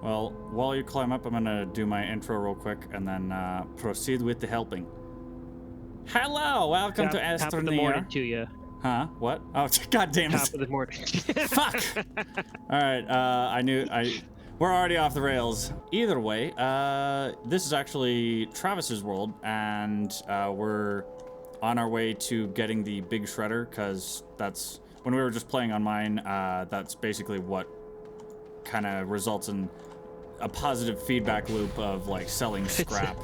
Well, while you climb up, I'm gonna do my intro real quick and then proceed with the helping. Hello, welcome to Astroneer. Top of the morning to you. Huh? What? Oh, god damn it. Top of the morning. Fuck! Alright, we're already off the rails. Either way, this is actually Travis's world, and we're on our way to getting the big shredder, because that's, when we were just playing on mine, that's basically what kind of results in a positive feedback loop of, like, selling scrap.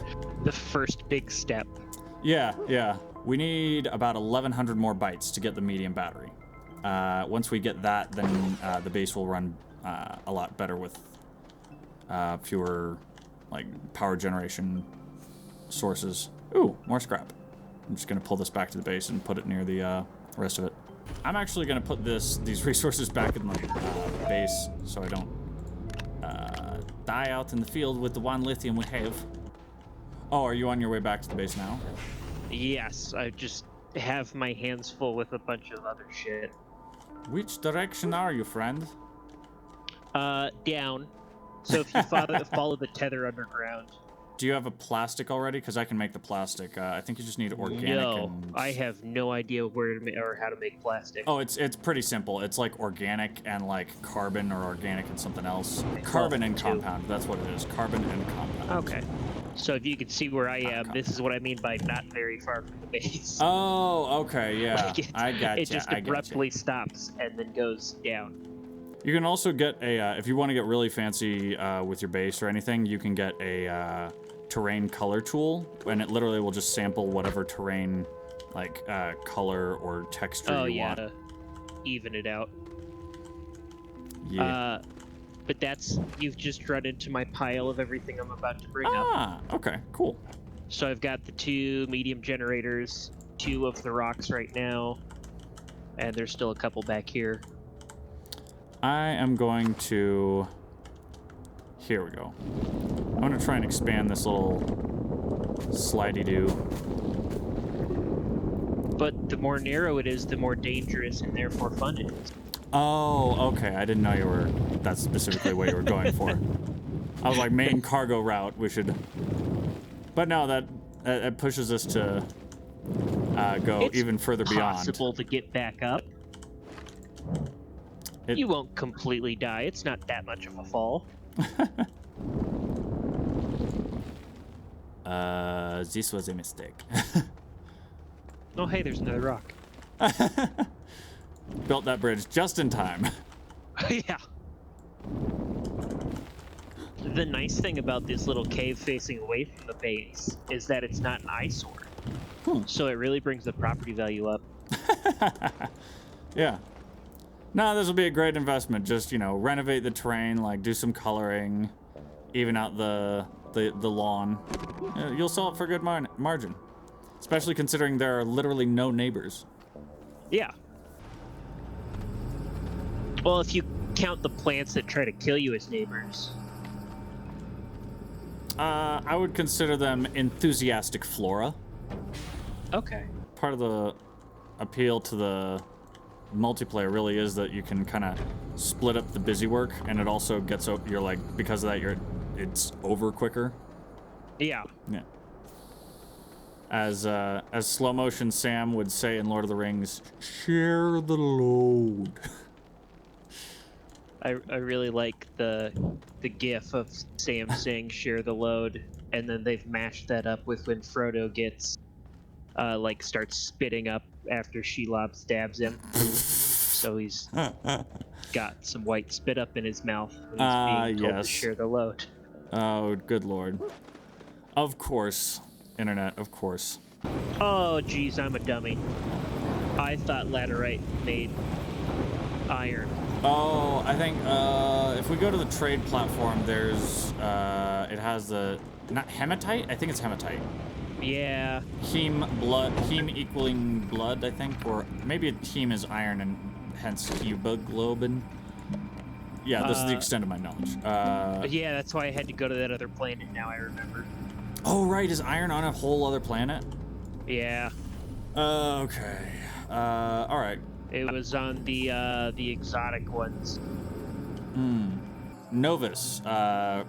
The first big step. Yeah. We need about 1,100 more bytes to get the medium battery. Once we get that, then the base will run a lot better with fewer, like, power generation sources. Ooh, more scrap. I'm just gonna pull this back to the base and put it near the rest of it. I'm actually gonna put these resources back in the base so I don't die out in the field with the one lithium we have. Oh, are you on your way back to the base now? Yes, I just have my hands full with a bunch of other shit. Which direction are you, friend? Down. So if you follow the tether underground. Do you have a plastic already? Because I can make the plastic. I think you just need organic. No, I have no idea where to or how to make plastic. Oh, it's pretty simple. It's like organic and like carbon, or organic and something else. Carbon and compound. That's what it is. Carbon and compound. Okay. So if you can see where I am, this is what I mean by not very far from the base. Oh, okay, yeah. Like I got you. It just abruptly stops and then goes down. You can also get a, if you want to get really fancy with your base or anything, you can get a terrain color tool, and it literally will just sample whatever terrain, like, color or texture you want. To even it out. Yeah. But you've just run into my pile of everything I'm about to bring up. Ah, okay, cool. So I've got the 2 medium generators, 2 of the rocks right now, and there's still a couple back here. I am going to... Here we go. I'm going to try and expand this little slidey-do. But the more narrow it is, the more dangerous and therefore fun it is. Oh, okay. I didn't know that's specifically what you were going for. I was like, main cargo route, we should... But no, that pushes us to go even further beyond. It's possible to get back up. You won't completely die. It's not that much of a fall. This was a mistake. Oh, hey, there's another rock. Built that bridge just in time. Yeah. The nice thing about this little cave facing away from the base is that it's not an eyesore. So it really brings the property value up. Yeah. No, this will be a great investment. Just, renovate the terrain, like do some coloring, even out the lawn. You'll sell it for a good margin. Especially considering there are literally no neighbors. Yeah. Well, if you count the plants that try to kill you as neighbors. I would consider them enthusiastic flora. Okay. Part of the appeal to the multiplayer really is that you can kind of split up the busy work, and it also gets because of that it's over quicker. Yeah. As slow motion Sam would say in Lord of the Rings, share the load. I really like the gif of Sam saying share the load, and then they've mashed that up with when Frodo gets starts spitting up after Shelob stabs him. So he's got some white spit up in his mouth when he's being told to share the load. Oh, good lord. Of course. Internet, of course. Oh, geez, I'm a dummy. I thought laterite made iron. Oh, I think if we go to the trade platform, there's it has not hematite. I think it's hematite. Yeah. Heme equaling blood, I think, or maybe heme is iron and hence hemoglobin. Yeah, this is the extent of my knowledge. Yeah, that's why I had to go to that other planet. Now I remember. Oh right, is iron on a whole other planet? Yeah. Okay. All right. It was on the exotic ones. Novus,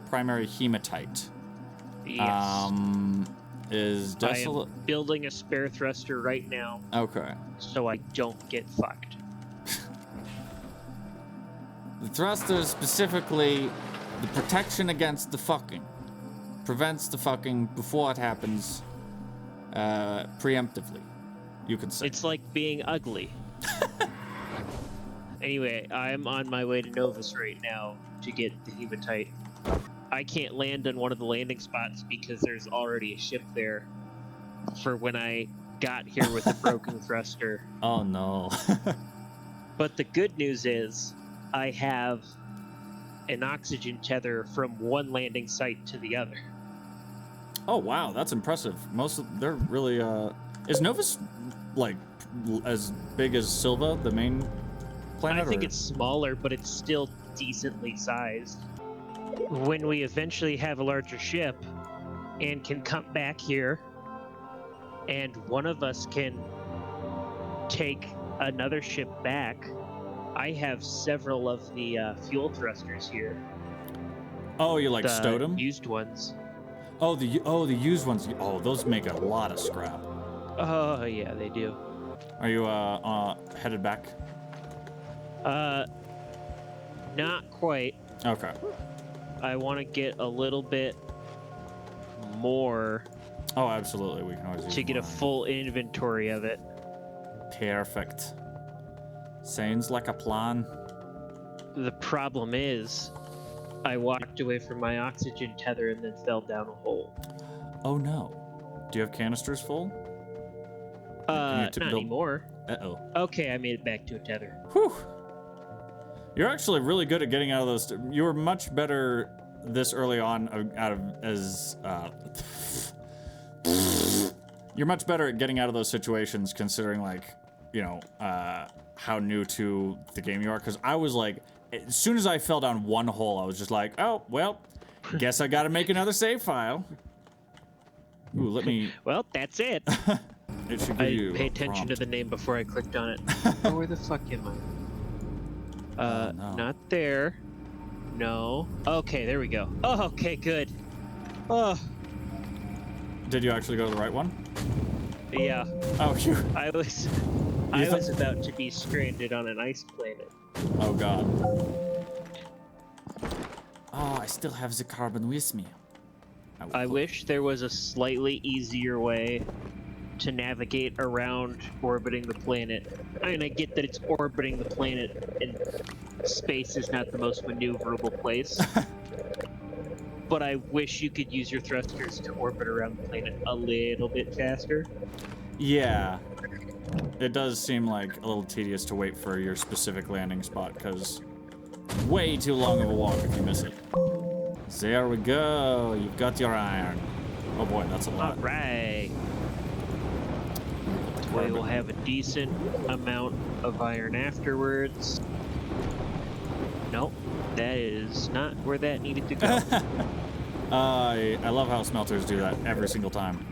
primary hematite. Yes. Is desolate. I am building a spare thruster right now. Okay. So I don't get fucked. The thruster is specifically the protection against the fucking. Prevents the fucking before it happens, preemptively, you could say. It's like being ugly. Anyway, I'm on my way to Novus right now to get the hematite. I can't land on one of the landing spots because there's already a ship there for when I got here with a broken thruster. Oh no. But the good news is I have an oxygen tether from one landing site to the other. Oh wow, that's impressive. They're really is Novus like as big as Silva, the main planet? I think it's smaller, but it's still decently sized. When we eventually have a larger ship and can come back here, and one of us can take another ship back, I have several of the fuel thrusters here. Oh, you like the stowed them? used ones. Oh, the used ones. Oh, those make a lot of scrap. Oh yeah, they do. Are you headed back? Not quite. Okay. I want to get a little bit more Oh, absolutely. We can always use to get a more. full inventory of it. Perfect. Sounds like a plan. The problem is, I walked away from my oxygen tether and then fell down a hole. Oh no. Do you have canisters full? Not anymore. Uh-oh. Okay, I made it back to a tether. Whew. You're actually really good at getting out of those. You were much better this early on You're much better at getting out of those situations considering, like, you know, how new to the game you are. Because I was like, as soon as I fell down one hole, I was just like, oh, well, guess I gotta make another save file. Ooh, let me... Well, that's it. It should give you pay a attention to prompt. the name before I clicked on it. Oh, where the fuck am I? No. Not there. No. Okay, there we go. Oh, okay, good. Oh, Did you actually go to the right one? yeah. Oh, you... I was about to be stranded on an ice planet. Oh, God. Oh, I still have the carbon with me. I wish there was a slightly easier way to navigate around orbiting the planet. I mean, I get that it's orbiting the planet and space is not the most maneuverable place. But I wish you could use your thrusters to orbit around the planet a little bit faster. Yeah. It does seem like a little tedious to wait for your specific landing spot, because way too long of a walk if you miss it. There we go. You've got your iron. Oh boy, that's a lot. Alright. We will have a decent amount of iron afterwards. Nope, that is not where that needed to go. I love how smelters do that every single time.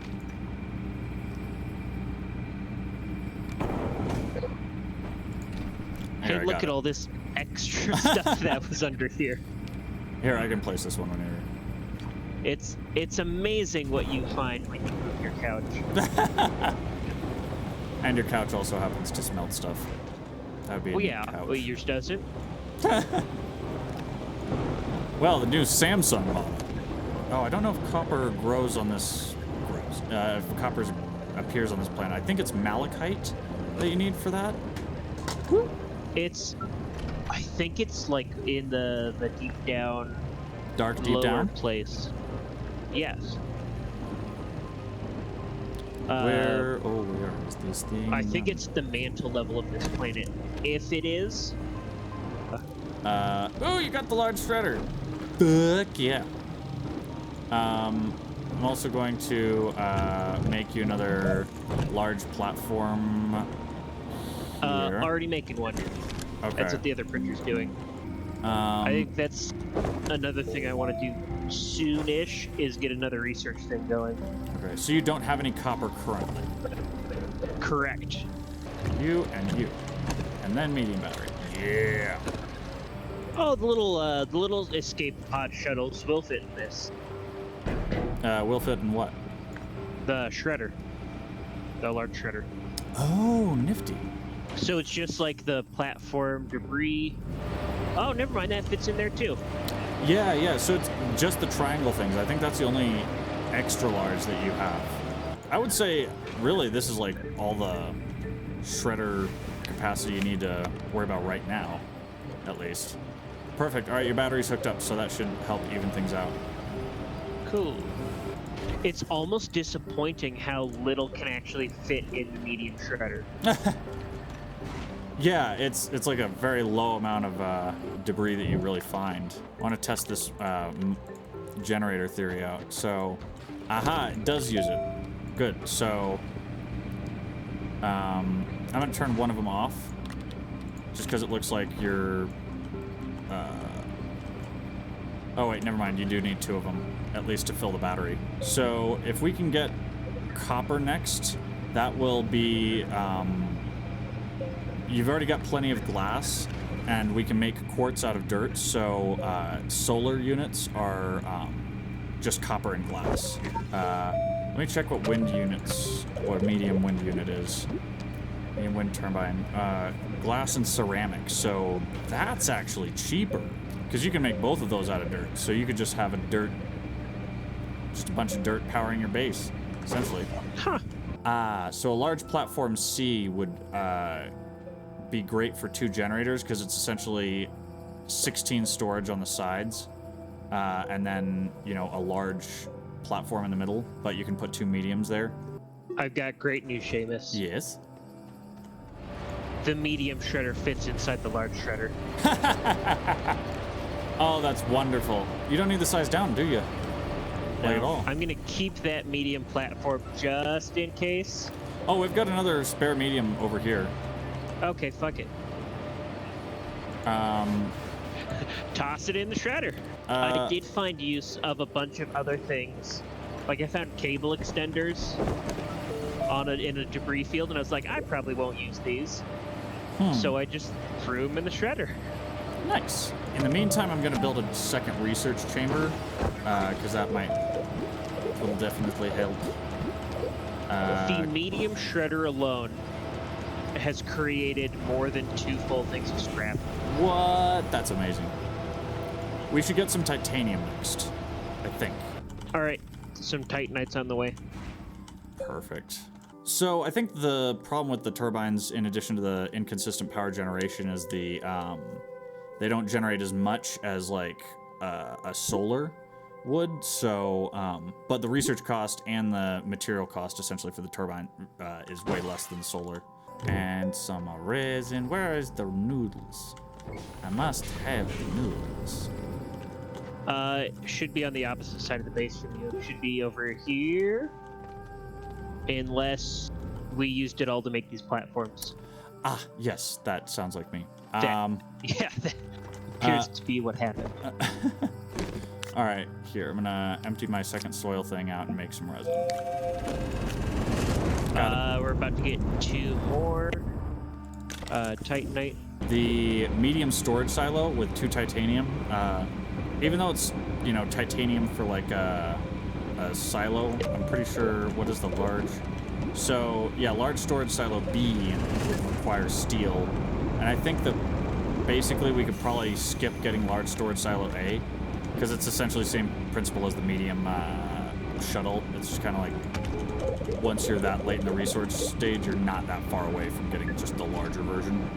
Here, Hey, I look got at it. all this extra stuff that was under here. Here, I can place this one when you're... It's amazing what you find when you move your couch. And your couch also happens to smelt stuff. That would be a Well, neat yeah, couch. well, yours doesn't. Well, the new Samsung model. Oh, I don't know if copper grows on this. If copper appears on this planet. I think it's malachite that you need for that. I think it's like in the deep down, Dark deep lower down. place. Yes. Where is this thing? I think it's the mantle level of this planet. If it is, Oh, you got the large shredder. Fuck yeah. I'm also going to make you another large platform here. already making one. Okay. That's what the other printer's doing. I think that's another thing I want to do soon-ish is get another research thing going. Okay, so you don't have any copper currently. Correct. You and you. And then medium battery. Yeah. Oh, the little escape pod shuttles will fit in this. Will fit in what? The shredder, the large shredder. Oh, nifty. So it's just like the platform debris. Oh, never mind. That fits in there too. Yeah, yeah. So it's just the triangle things. I think that's the only extra large that you have. I would say, really, this is like all the shredder capacity you need to worry about right now, at least. Perfect. All right, your battery's hooked up, so that should help even things out. Cool. It's almost disappointing how little can actually fit in the medium shredder. Yeah, it's like a very low amount of debris that you really find. I want to test this generator theory out. So, aha, it does use it. Good. So, I'm going to turn one of them off, just because it looks like you're... oh, wait, never mind. You do need two of them, at least to fill the battery. So, if we can get copper next, that will be... you've already got plenty of glass, and we can make quartz out of dirt, so solar units are just copper and glass. Let me check what what medium wind unit is. Medium wind turbine. Glass and ceramic, so that's actually cheaper, because you can make both of those out of dirt, so you could just have just a bunch of dirt powering your base, essentially. Huh. So a large platform C would be great for 2 generators, because it's essentially 16 storage on the sides, and then, you know, a large platform in the middle, but you can put 2 mediums there. I've got great news, Seamus. Yes. The medium shredder fits inside the large shredder. Oh, that's wonderful. You don't need the size down, do you? Like at all. I'm gonna keep that medium platform just in case. Oh, we've got another spare medium over here. Okay, fuck it. Toss it in the shredder. I did find use of a bunch of other things. Like I found cable extenders in a debris field, and I was like, I probably won't use these. So I just threw them in the shredder. Nice. In the meantime, I'm going to build a second research chamber, because that will definitely help. The medium shredder alone has created more than 2 full things of scrap. What? That's amazing. We should get some titanium next, I think. All right, some Titanites on the way. Perfect. So I think the problem with the turbines, in addition to the inconsistent power generation, is they don't generate as much as like a solar would. So, but the research cost and the material cost, essentially, for the turbine is way less than solar. And some resin. Where is the noodles? I must have the noodles. Should be on the opposite side of the base from you. Should be over here. Unless we used it all to make these platforms. Ah, yes, that sounds like me. Yeah, that appears to be what happened. All right, here, I'm gonna empty my second soil thing out and make some resin. We're about to get 2 more Titanite. The medium storage silo with 2 titanium, even though it's, you know, titanium for like a silo, I'm pretty sure, what is the large? So, yeah, large storage silo B would require steel. And I think that basically we could probably skip getting large storage silo A, because it's essentially the same principle as the medium shuttle. It's just kind of like, once you're that late in the research stage, you're not that far away from getting just the larger version.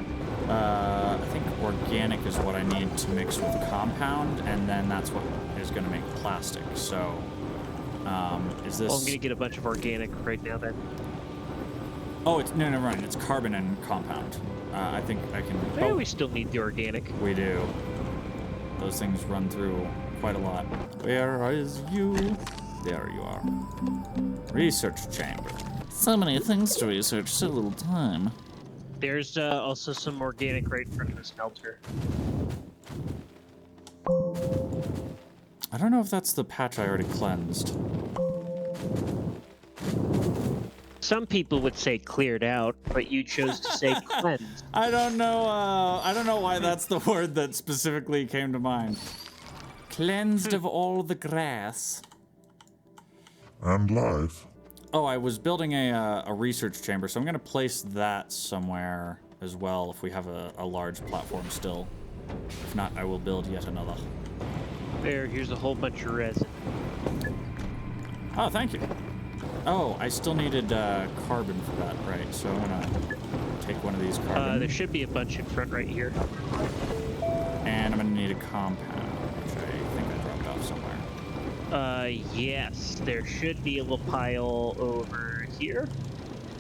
I think organic is what I need to mix with compound, and then that's what is going to make plastic. So, is this... Well, I'm going to get a bunch of organic right now then. Oh, no, never mind. It's carbon and compound. I think I can... Yeah, we still need the organic. We do. Those things run through quite a lot. Where is you? There you are. Research chamber. So many things to research, so little time. There's also some organic right in front of the smelter. I don't know if that's the patch I already cleansed. Some people would say cleared out, but you chose to say cleansed. I don't know. I don't know why that's the word that specifically came to mind. Cleansed of all the grass. And life. Oh, I was building a research chamber, so I'm gonna place that somewhere as well if we have a large platform still. If not, I will build yet another. Here's a whole bunch of resin. Oh, thank you. Oh, I still needed carbon for that, right? So I'm gonna take one of these carbon. There should be a bunch in front right here. And I'm gonna need a compound, which I think I dropped off somewhere. Yes, there should be a little pile over here,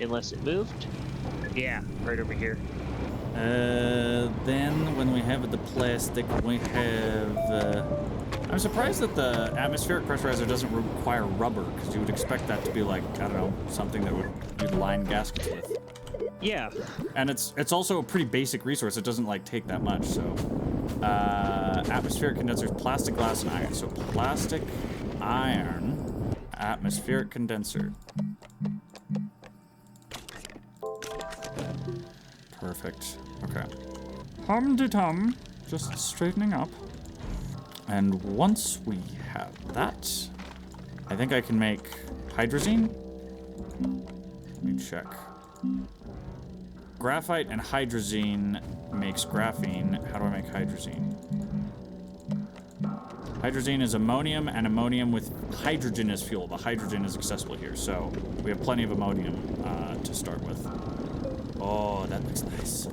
unless it moved. Yeah, right over here. Then when we have the plastic, we have. I'm surprised that the atmospheric pressurizer doesn't require rubber, because you would expect that to be like, I don't know, something that you'd line gaskets with. Yeah. And it's also a pretty basic resource. It doesn't like take that much. So, atmospheric condensers, plastic, glass, and iron. So plastic, iron, atmospheric condenser. Perfect. Okay. Hum-de-tum. Just straightening up. And once we have that, I think I can make hydrazine. Let me check. Graphite and hydrazine makes graphene. How do I make hydrazine? Hydrazine is ammonium, and ammonium with hydrogen as fuel. The hydrogen is accessible here, so we have plenty of ammonium to start with. Oh, that looks nice.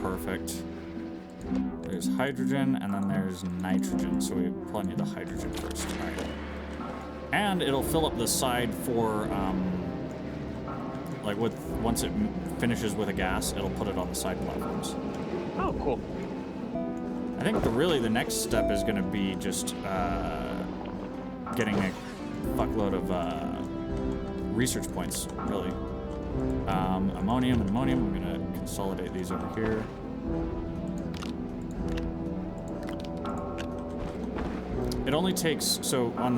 Perfect. There's hydrogen, and then there's nitrogen, so we have plenty of the hydrogen first. All right. And it'll fill up the side for, like once it finishes with a gas, it'll put it on the side platforms. Oh, cool. I think really the next step is going to be just getting a fuckload of research points, really. Ammonium and ammonium. I'm going to consolidate these over here. It only takes, so on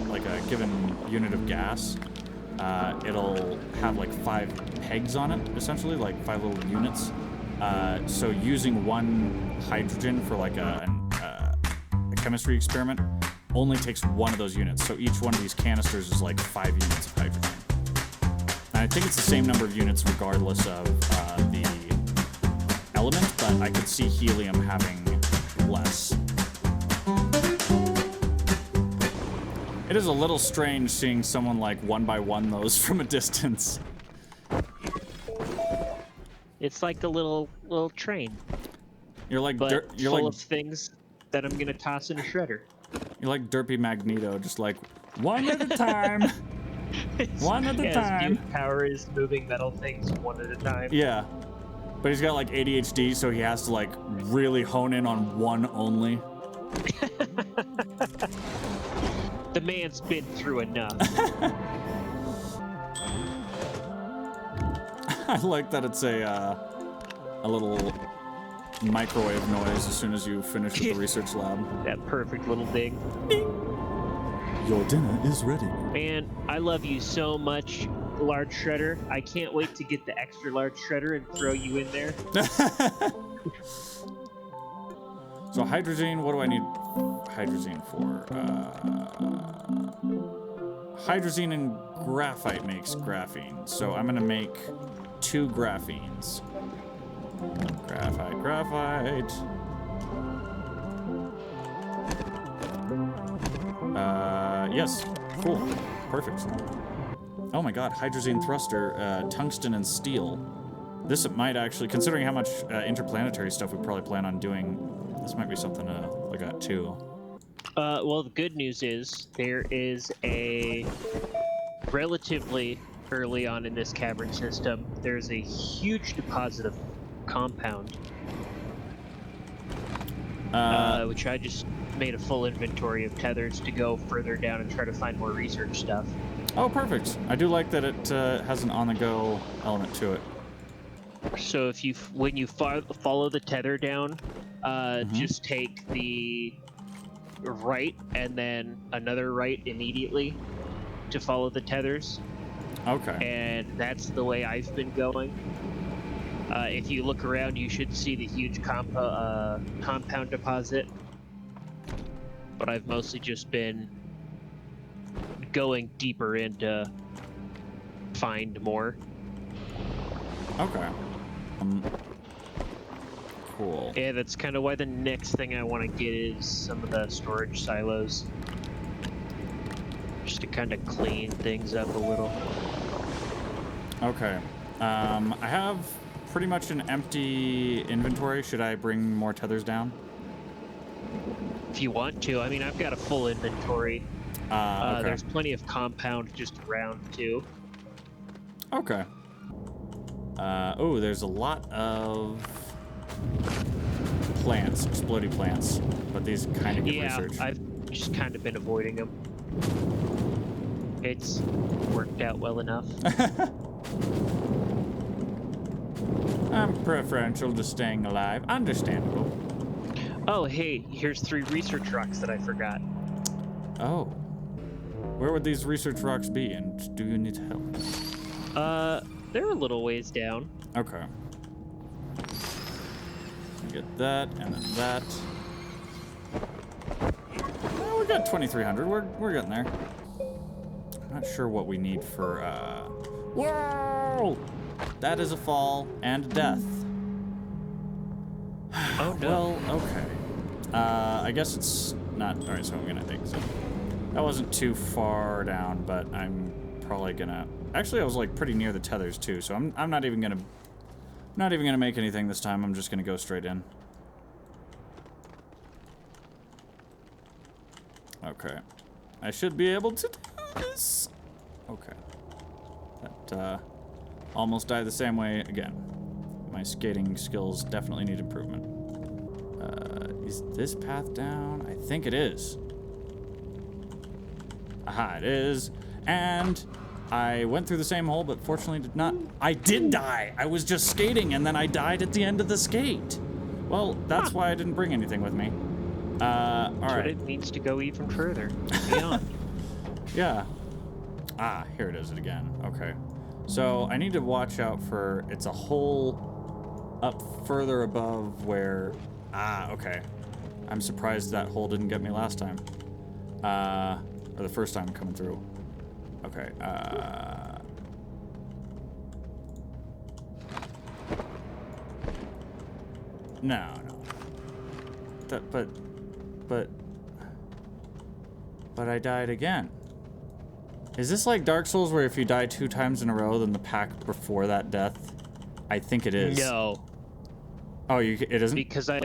like a given unit of gas, it'll have like 5 pegs on it, essentially, like 5 little units. So using one hydrogen for like a chemistry experiment only takes one of those units. So each one of these canisters is like 5 units of hydrogen. And I think it's the same number of units regardless of the element, but I could see helium having less. It is a little strange seeing someone like one by one those from a distance. It's like a little train, You're like but you're full like of things that I'm gonna toss in a shredder. you're like Derpy Magneto, just like one at a time. One at a time. His power is moving metal things one at a time. Yeah, but he's got like ADHD, so he has to like really hone in on one only. The man's been through enough. I like that it's a little microwave noise as soon as you finish with the research lab. That perfect little ding. Your dinner is ready. Man, I love you so much, large shredder. I can't wait to get the extra large shredder and throw you in there. So hydrazine, what do I need hydrazine for? Hydrazine and graphite makes graphene. So I'm gonna make 2 graphenes. Graphite. Yes, cool, perfect. Oh my god, hydrazine thruster, tungsten and steel. This might actually, considering how much interplanetary stuff we probably plan on doing, this might be something to look at too. Well, the good news is there is a relatively early on in this cavern system, there's a huge deposit of compound, which I just made a full inventory of tethers to go further down and try to find more research stuff. Oh, perfect. I do like that it has an on-the-go element to it. So if you, when you follow the tether down, just take the right and then another right immediately to follow the tethers. Okay. And that's the way I've been going. If you look around, you should see the huge compound deposit. But I've mostly just been going deeper in to find more. Okay. Cool. Yeah, that's kind of why the next thing I want to get is some of the storage silos. Just to kind of clean things up a little. Okay. I have pretty much an empty inventory. Should I bring more tethers down? If you want to. I mean, I've got a full inventory. Okay. There's plenty of compound just around, too. Okay. Oh, there's a lot of plants, exploding plants, but these kind of get research. I've just kind of been avoiding them. It's worked out well enough. I'm preferential to staying alive. Understandable. Oh, hey, here's 3 research rocks that I forgot. Oh. Where would these research rocks be, and do you need help? They're a little ways down. Okay. Get that, and then that. Well, we got 2,300. We're getting there. I'm not sure what we need for, Whoa! That is a fall and death. Oh, no. Well, okay. I guess it's not... Alright, so I'm gonna exit. That wasn't too far down, but I'm probably gonna... Actually, I was, like, pretty near the tethers, too, so I'm not even gonna... Not even gonna make anything this time. I'm just gonna go straight in. Okay. I should be able to do this. Okay. That, almost died the same way again. My skating skills definitely need improvement. Is this path down? I think it is. Aha, it is. And I went through the same hole, but fortunately did not. I did die. I was just skating, and then I died at the end of the skate. Well, that's why I didn't bring anything with me. All But right. it needs to go even further. Beyond. Yeah. Ah, here it is again. Okay. So I need to watch out for... It's a hole up further above where... Ah, okay. I'm surprised that hole didn't get me last time. Or the first time coming through. Okay, No. But I died again. Is this like Dark Souls where if you die 2 times in a row, then the pack before that death? I think it is. No. Oh, it isn't? Because I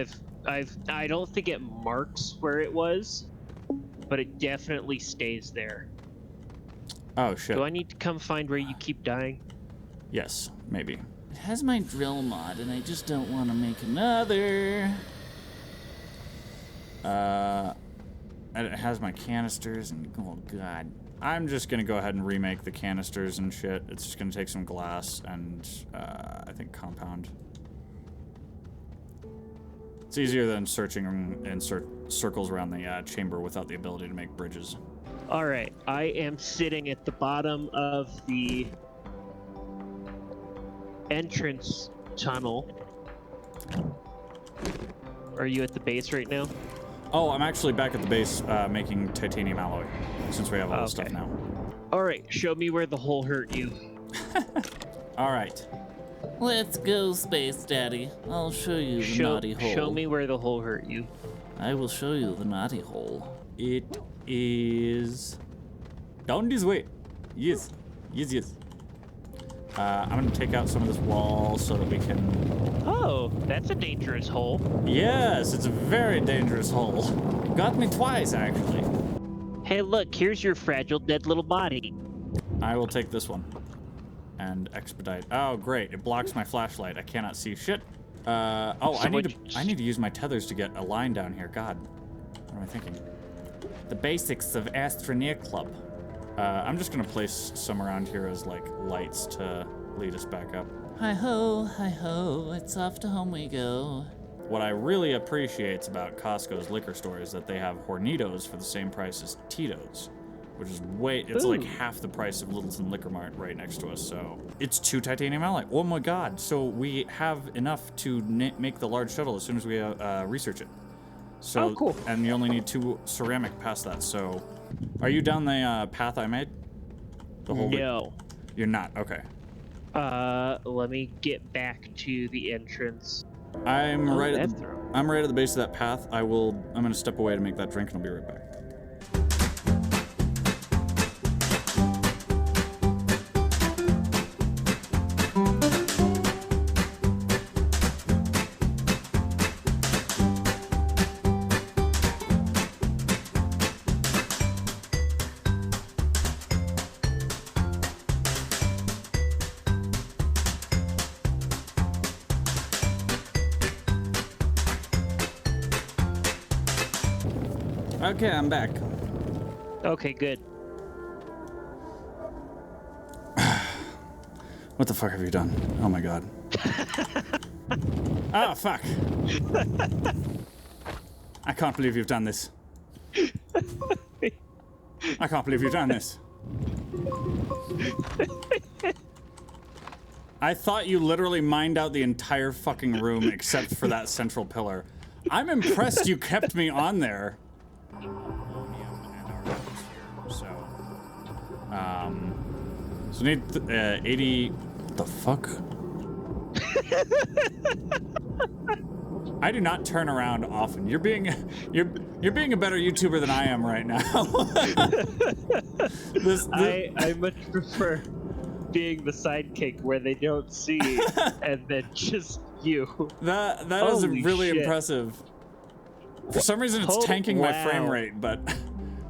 don't think it marks where it was, but it definitely stays there. Oh, shit. Do I need to come find where you keep dying? Yes, maybe. It has my drill mod, and I just don't want to make another. And it has my canisters, and oh god. I'm just gonna go ahead and remake the canisters and shit. It's just gonna take some glass and, I think compound. It's easier than searching in circles around the chamber without the ability to make bridges. Alright, I am sitting at the bottom of the entrance tunnel. Are you at the base right now? Oh, I'm actually back at the base making titanium alloy, since we have all this stuff now. Alright, show me where the hole hurt you. Alright. Let's go, Space Daddy. I'll show you the naughty hole. Show me where the hole hurt you. I will show you the naughty hole. It is down this way. Yes. Yes. I'm gonna take out some of this wall so that we can... Oh, that's a dangerous hole. Yes, it's a very dangerous hole. Got me twice, actually. Hey, look, here's your fragile dead little body. I will take this one. And expedite. Oh, great. It blocks my flashlight. I cannot see shit. Oh, I need to use my tethers to get a line down here. God. What am I thinking? The basics of Astroneer Club. I'm just gonna place some around here as, like, lights to lead us back up. Hi-ho, it's off to home we go. what I really appreciate about Costco's liquor store is that they have Hornitos for the same price as Tito's, which is it's like half the price of Littleton Liquor Mart right next to us. So it's 2 titanium alloy. Oh my god! So we have enough to make the large shuttle as soon as we research it. So, cool. And you only need 2 ceramic past that. So, are you down the path I made? The whole way? No. You're not. Okay. Let me get back to the entrance. I'm right at Outtro. I'm right at the base of that path. I'm gonna step away to make that drink, and I'll be right back. Okay, I'm back. Okay, good. What the fuck have you done? Oh my god. Ah, fuck. I can't believe you've done this. I can't believe you've done this. I thought you literally mined out the entire fucking room except for that central pillar. I'm impressed you kept me on there. So need 80. What the fuck? I do not turn around often. You're being a better YouTuber than I am right now. I much prefer being the sidekick where they don't see and then just you. That is Holy really shit. impressive. For some reason, it's tanking my frame wow. rate, but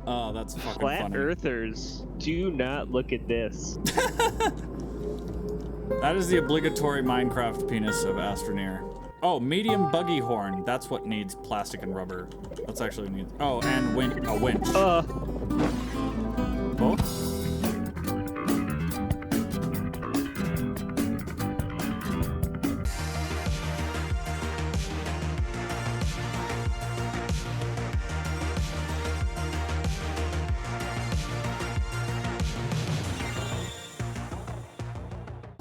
oh, that's fucking Flat funny. Earthers, do not look at this. That is the obligatory Minecraft penis of Astroneer. Oh, medium buggy horn. That's what needs plastic and rubber. That's actually needs. Oh, and a winch.